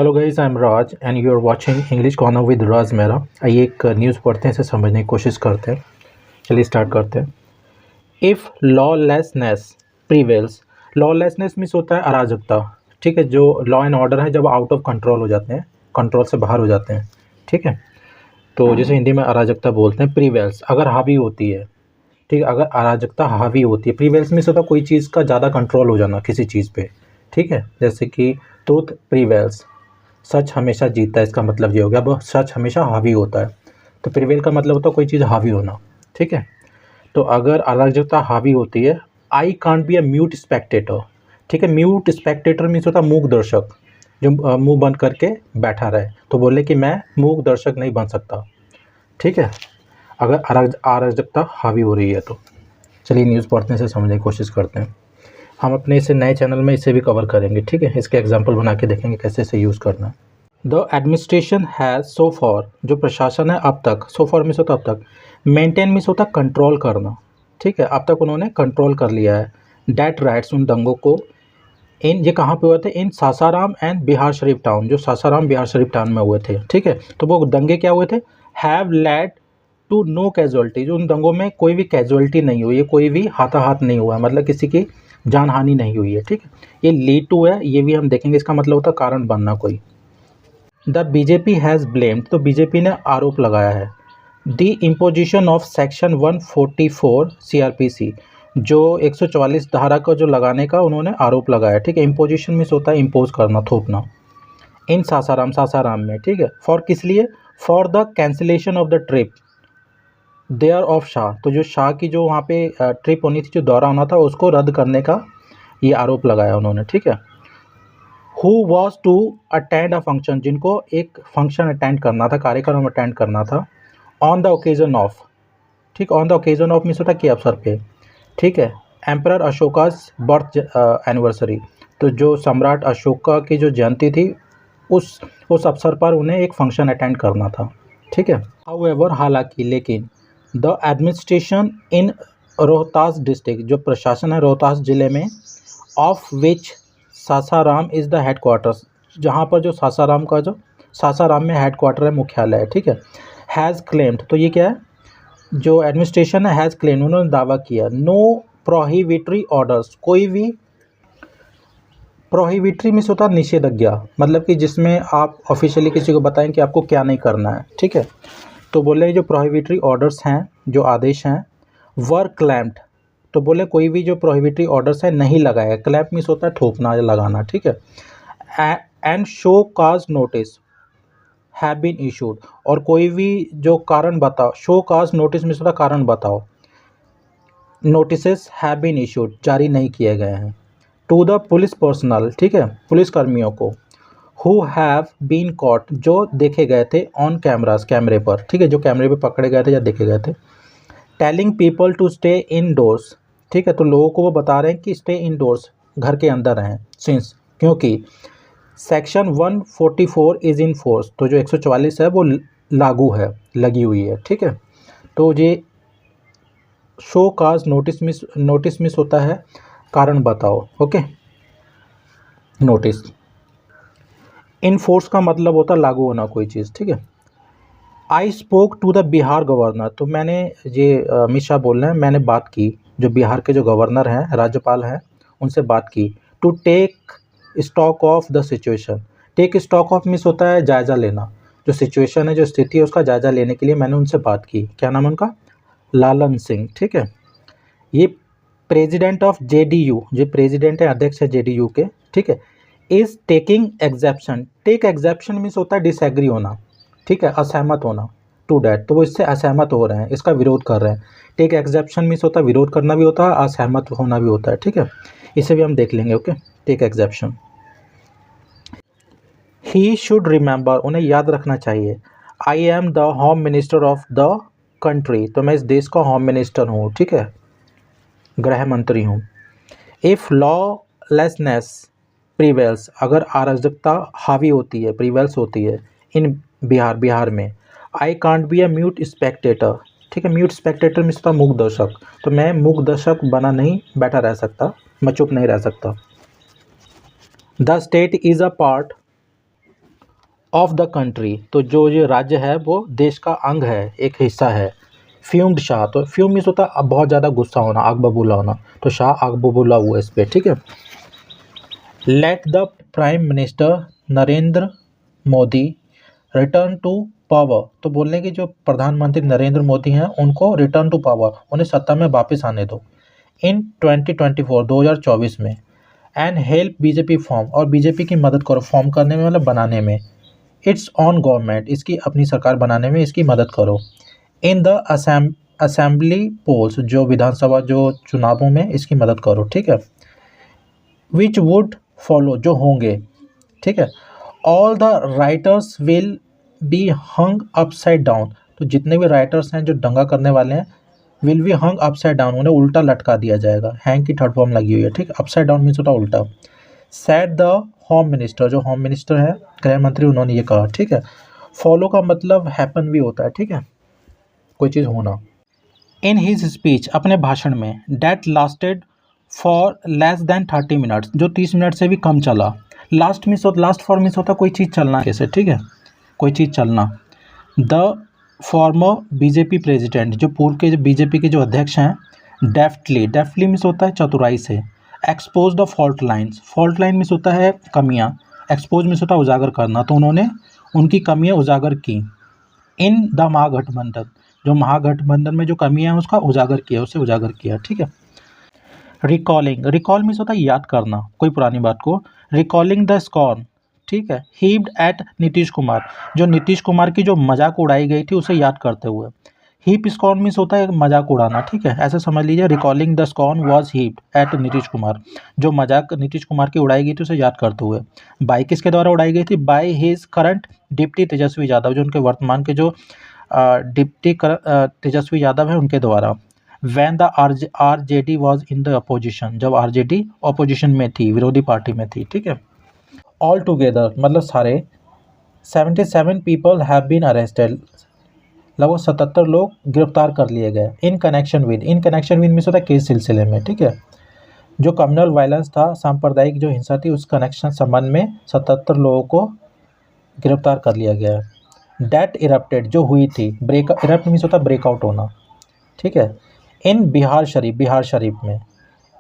Hello guys, I am Raj and you are watching English corner with Raj मेरा। आइए एक news पढ़ते हैं, इसे समझने की कोशिश करते हैं। चलिए स्टार्ट करते हैं। If lawlessness prevails, lawlessness means होता है अराजकता। ठीक है, जो लॉ एंड ऑर्डर है जब आउट ऑफ कंट्रोल हो जाते हैं, कंट्रोल से बाहर हो जाते हैं। ठीक है, तो जैसे हिंदी में अराजकता बोलते हैं। प्रीवेल्स अगर हावी होती है, ठीक है, अगर अराजकता हावी होती है, प्रीवेल्स मीन्स होता है कोई चीज़ का ज़्यादा कंट्रोल हो जाना किसी चीज़ पे। ठीक है, जैसे कि ट्रूथ प्रीवेल्स, सच हमेशा जीतता है, इसका मतलब ये हो गया। अब सच हमेशा हावी होता है, तो प्रिवेल का मतलब होता है कोई चीज़ हावी होना। ठीक है, तो अगर अराजकता हावी होती है, I can't be a mute Spectator. ठीक है, म्यूट स्पेक्टेटर मीन्स होता है मूक दर्शक, जो मुंह बंद करके बैठा रहे। तो बोले कि मैं मूक दर्शक नहीं बन सकता। ठीक है, अगर अराजकता हावी हो रही है तो। चलिए न्यूज़ पढ़ने से समझने की कोशिश करते हैं। हम अपने इसे नए चैनल में इसे भी कवर करेंगे। ठीक है, इसके एग्जाम्पल बना के देखेंगे कैसे इसे यूज़ करना है। The administration has so for, जो प्रशासन है अब तक, सो फॉर मीन्स होता अब तक, मेंटेन मीन्स होता कंट्रोल करना। ठीक है, अब तक उन्होंने कंट्रोल कर लिया है। डैट राइट्स, उन दंगों को। इन ये कहाँ पे हुए थे? In Sasaram and Bihar Sharif town, जो सासाराम बिहार शरीफ टाउन में हुए थे। ठीक है, तो वो दंगे क्या हुए थे? Have led to no casualties, उन दंगों में कोई भी कैजुअलिटी नहीं हुई है, कोई भी हाथाहाथ नहीं हुआ है, मतलब किसी की जान हानि नहीं हुई है। ठीक है, ये लीड टू है, ये भी हम देखेंगे, इसका मतलब होता है कारण बनना कोई। द बीजेपी हैज़ ब्लेम्ड, तो बीजेपी ने आरोप लगाया है। The imposition of section 144 CrPC, जो 144 धारा का जो लगाने का उन्होंने आरोप लगाया। ठीक है, इम्पोजिशन मीन्स होता है इम्पोज करना, थोपना। इन सासाराम, सासाराम में। ठीक है, फॉर किस लिए? For the cancellation of the trip there of Shah, तो जो शाह की जो वहाँ पे ट्रिप होनी थी, जो दौरा होना था, उसको रद्द करने का ये आरोप लगाया उन्होंने। ठीक है, who was to attend a function, जिनको एक फंक्शन अटेंड करना था, कार्यक्रम अटेंड करना था। ऑन द ओकेजन ऑफ, ठीक, on the occasion of means होता है के अवसर पे। ठीक है, एम्परर अशोकास बर्थ एनिवर्सरी, तो जो सम्राट अशोका की जो जयंती थी, उस अवसर पर उन्हें एक फंक्शन अटेंड करना था। ठीक है, हाउएवर, हालांकि, लेकिन, the administration in Rohtas district, जो प्रशासन है रोहतास जिले में, of which Sasaram is the head quarters, जहाँ पर जो सासाराम में हेड क्वार्टर है, मुख्यालय है। ठीक है, हैज़ क्लेम्ड, तो ये क्या है? जो एडमिनिस्ट्रेशन है हैज़ क्लेम्ड, उन्होंने दावा किया। नो प्रोहिबिटरी ऑर्डर्स, कोई भी, प्रोहिबिटरी मीन्स होता है निषेधाज्ञा, मतलब कि जिसमें आप ऑफिशियली किसी को बताएं कि आपको क्या नहीं करना है। ठीक है, तो बोले जो प्रोहिबिटरी ऑर्डर्स हैं, जो आदेश हैं, वर क्लैम्प्ड, तो बोले कोई भी जो प्रोहिबिटरी ऑर्डर्स है नहीं लगाया। क्लैम्प मीन्स होता है ठोकना या लगाना। ठीक है, and show cause notice have been issued, और कोई भी जो कारण बताओ, शो काज नोटिस मीन्स होता कारण बताओ, नोटिसेस हैव बीन इशूड, जारी नहीं किए गए हैं। टू द पुलिस पर्सनल, ठीक है, पुलिस कर्मियों को, हु हैव बीन कॉट, जो देखे गए थे, ऑन कैमरास, कैमरे पर। ठीक है, जो कैमरे पे पकड़े गए थे या देखे गए थे। Telling people to stay indoors, ठीक है, तो लोगों को वो बता रहे हैं कि स्टे इनडोर्स, घर के अंदर रहें, सिंस, क्योंकि सेक्शन 144 इज़ इन फोर्स, तो जो 144 है वो लागू है, लगी हुई है। ठीक है, तो ये शो काज नोटिस मिस होता है कारण बताओ। Okay, notice. इन फोर्स का मतलब होता है लागू होना कोई चीज़। ठीक है, I spoke to the Bihar governor, तो मैंने ये अमित शाह बोल रहे हैं, मैंने बात की जो बिहार के जो गवर्नर हैं, राज्यपाल हैं, उनसे बात की। To take stock of the situation, take stock of means होता है जायज़ा लेना, जो सिचुएशन है, जो स्थिति है, उसका जायज़ा लेने के लिए मैंने उनसे बात की। क्या नाम है उनका? लालन सिंह। ठीक है, ये प्रेसिडेंट ऑफ जेडीयू, जो प्रेसिडेंट है, अध्यक्ष है जेडीयू के। ठीक है, is taking exception, take exception means होता है डिसएग्री होना। ठीक है, असहमत होना। टू डैट, तो वो इससे असहमत हो रहे हैं, इसका विरोध कर रहे हैं। टेक एग्जेप्शन मीन्स होता है विरोध करना भी होता है, असहमत होना भी होता है। ठीक है, इसे भी हम देख लेंगे। Okay, take exception. He should remember, उन्हें याद रखना चाहिए। I am the home minister of the country, तो मैं इस देश का होम मिनिस्टर हूँ। ठीक है, गृह मंत्री हूँ। इफ़ लॉलेसनेस प्रीवेल्स, अगर अराजकता हावी होती है, प्रीवेल्स होती है, इन बिहार में, I can't be a mute Spectator. ठीक है, म्यूट स्पेक्टेटर मीन्स होता मूक दर्शक, तो मैं मूक दर्शक बना नहीं बैठा रह सकता, मैं चुप नहीं रह सकता। The state is a part, of the country, तो जो ये राज्य है वो देश का अंग है, एक हिस्सा है। फ्यूम्ड शाह, तो फ्यूम मीन्स होता है बहुत ज़्यादा गुस्सा होना, आग बबूला होना, तो शाह आग बबूला हुआ इस पर, ठीक है। Let the prime minister Narendra Modi return to power, तो बोलने की जो प्रधानमंत्री नरेंद्र मोदी हैं उनको रिटर्न टू पावर, उन्हें सत्ता में वापस आने दो। इन 2024 2024 में एंड हेल्प बीजेपी फॉर्म, और बीजेपी की मदद करो फॉर्म करने में, मतलब बनाने में। इट्स ऑन गवर्नमेंट, इसकी अपनी सरकार बनाने में इसकी मदद करो। इन द असेंबली पोल्स, जो विधानसभा जो चुनावों में इसकी मदद करो, ठीक है। विच वुड फॉलो, जो होंगे, ठीक है। All the writers will be hung upside down, तो जितने भी राइटर्स हैं जो दंगा करने वाले हैं, will be hung upside down, उन्हें उल्टा लटका दिया जाएगा। हैंग की थर्ड फॉर्म लगी हुई है, ठीक है। अपसाइड डाउन मीन्स होता उल्टा। सेट द होम मिनिस्टर, जो होम मिनिस्टर है गृह मंत्री, उन्होंने ये कहा, ठीक है। फॉलो का मतलब हैपन भी होता है, ठीक है, कोई चीज़ होना। इन हिज स्पीच, अपने भाषण में, that lasted for less than 30 minutes, जो 30 मिनट से भी कम चला। लास्ट फॉर मीन्स होता कोई चीज़ चलना कैसे, ठीक है, कोई चीज़ चलना। द फॉर्मर बीजेपी प्रेसिडेंट, जो पूर्व के बीजेपी के जो अध्यक्ष हैं, डेफ्टली मीन्स होता है चतुराई से। Expose the fault line means होता है कमियां, एक्सपोज मीन्स होता है उजागर करना, तो उन्होंने उनकी कमियां उजागर की। इन द महागठबंधन, जो महागठबंधन में जो कमियां हैं उसका उजागर किया, उसे उजागर किया, ठीक है। रिकॉल मीन्स होता है याद करना कोई पुरानी बात को। रिकॉलिंग द स्कॉर्न, ठीक है। हीव्ड एट नीतीश कुमार, जो नीतीश कुमार की जो मजाक उड़ाई गई थी उसे याद करते हुए। हीप स्कॉर्न मीन्स होता है मजाक उड़ाना, ठीक है, ऐसे समझ लीजिए। Recalling the scorn was heaped at Nitish Kumar, जो मजाक नीतीश कुमार की उड़ाई गई थी उसे याद करते हुए। बाई किसके द्वारा उड़ाई गई थी? By his current deputy Tejashwi Yadav, जो उनके वर्तमान के जो डिप्टी तेजस्वी यादव है उनके द्वारा। When the RJD was in the opposition, जब आरजेडी अपोजिशन में थी, विरोधी पार्टी में थी, ठीक है। ऑल टुगेदर मतलब सारे 77 पीपल हैव बीन अरेस्टेड, लगभग 77 लोग गिरफ्तार कर लिए गए। इन कनेक्शन विद मीन्स होता है केस सिलसिले में, ठीक है। जो कम्युनल वायलेंस था, सांप्रदायिक जो हिंसा थी, उस कनेक्शन संबंध में 77 लोगों को गिरफ्तार कर लिया गया है। डेट इरप्टेड, जो हुई थी, इरप्ट मीन्स होता है ब्रेकआउट होना, ठीक है। इन बिहार शरीफ में।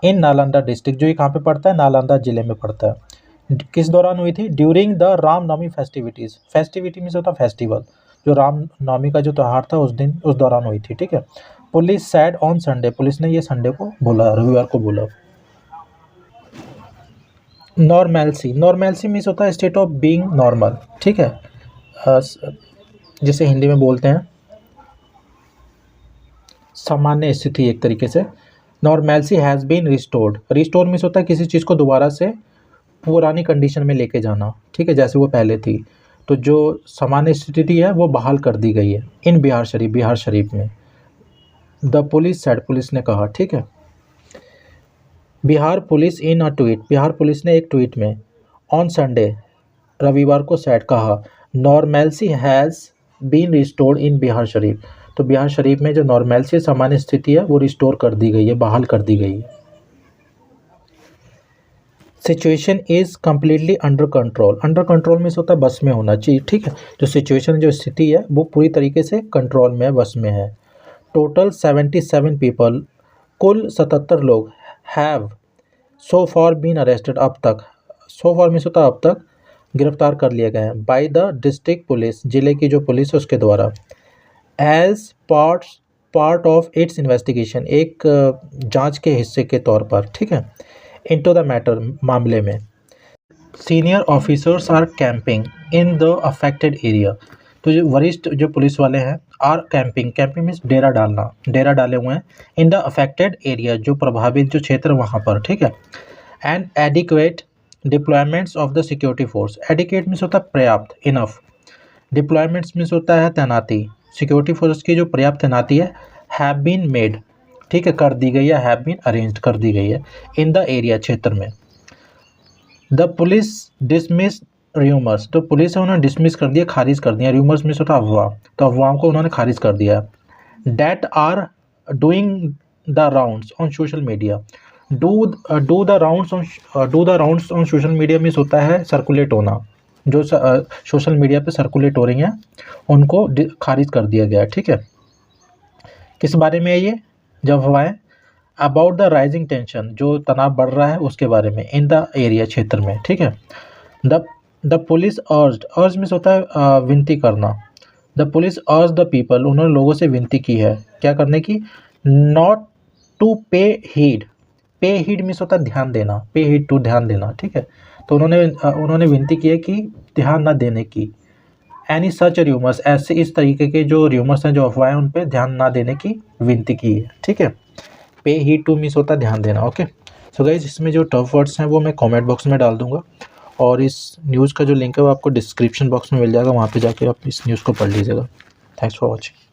इन नालंदा डिस्ट्रिक्ट, जो ये कहाँ पे पड़ता है? नालंदा जिले में पड़ता है। किस दौरान हुई थी? During the Ramnavami festivities, festivity means होता है फेस्टिवल, जो रामनवमी का जो त्यौहार था उस दिन, उस दौरान हुई थी, ठीक है। Police sad on Sunday, police ने ये संडे को बोला, रविवार को बोला। नॉर्मेल्सी मीन्स होता है स्टेट ऑफ बीइंग नॉर्मल, ठीक है, जिसे हिंदी में बोलते हैं सामान्य स्थिति एक तरीके से। नॉर्मेल्सी हैज़ बीन रिस्टोर्ड मीन्स होता है किसी चीज़ को दोबारा से पुरानी कंडीशन में लेके जाना, ठीक है, जैसे वो पहले थी। तो जो सामान्य स्थिति है वो बहाल कर दी गई है। इन बिहार शरीफ में। द पुलिस सेड, पुलिस ने कहा, ठीक है। Bihar police in a tweet, Bihar police ने एक ट्वीट में, ऑन संडे, रविवार को सेड कहा, नॉर्मेल्सी हैज़ बीन रिस्टोर्ड इन बिहार शरीफ, तो बिहार शरीफ में जो नॉर्मेल्सी सामान्य स्थिति है वो रिस्टोर कर दी गई है, बहाल कर दी गई है। Situation is completely under control means होता है बस में होना चाहिए, ठीक है। जो सिचुएशन, जो स्थिति है वो पूरी तरीके से कंट्रोल में, बस में है। टोटल 77 पीपल, कुल 77 लोग, have so far been arrested, अब तक, सो फॉर मीन्स होता है अब तक, गिरफ्तार कर लिए गए हैं। बाय द डिस्ट्रिक्ट पुलिस, जिले की जो पुलिस है उसके द्वारा। As part of its investigation, एक जांच के हिस्से के तौर पर, ठीक है। इनटू द मैटर, मामले में। Senior officers are camping in the affected area, तो जो वरिष्ठ जो पुलिस वाले हैं, आर कैंपिंग मीन्स डेरा डालना, डेरा डाले हुए हैं। इन द अफेक्टेड एरिया, जो प्रभावित जो क्षेत्र वहाँ पर, ठीक है। And adequate deployments of the security force, adequate means होता है पर्याप्त, इनफ। डिप्लॉयमेंट्स मीन्स होता है तैनाती, सिक्योरिटी फोर्स की जो पर्याप्त तैनाती है। हैव बीन मेड, ठीक है, कर दी गई है। हैव बीन अरेंज, कर दी गई है। इन द एरिया, क्षेत्र में। द पुलिस डिसमिस र्यूमर्स, तो पुलिस है उन्होंने डिसमिस कर दिया, खारिज कर दिया। र्यूमर्स मीन्स होता है अफवाह, तो अफवाहों को उन्होंने खारिज कर दिया। That are doing the rounds on social media, do the rounds on social media means होता है सर्कुलेट होना, जो सोशल मीडिया पे सर्कुलेट हो रही हैं उनको खारिज कर दिया गया है। ठीक है, किस बारे में है ये जब अफवाहें? अबाउट द राइजिंग टेंशन, जो तनाव बढ़ रहा है उसके बारे में, इन द एरिया, क्षेत्र में। ठीक है, द पुलिस अर्ज मीन्स होता है विनती करना। द पुलिस अर्ज द पीपल, उन्होंने लोगों से विनती की है क्या करने की? नॉट टू पे हीड। पे हीड मीन्स होता है ध्यान देना, पे हीड टू ध्यान देना। ठीक है, तो उन्होंने विनती की है कि ध्यान न देने की। एनी सच र्यूमर्स, ऐसे इस तरीके के जो र्यूमर्स हैं, जो अफवाहें, उन पे ध्यान ना देने की विनती की है। ठीक है, पे हीड टू मीन्स होता है ध्यान देना। ओके, सो गाइस इसमें जो टफ वर्ड्स हैं वो मैं कमेंट बॉक्स में डाल दूंगा, और इस न्यूज़ का जो लिंक है वो आपको डिस्क्रिप्शन बॉक्स में मिल जाएगा, वहाँ पे जाके आप इस न्यूज़ को पढ़ लीजिएगा। Thanks for watching.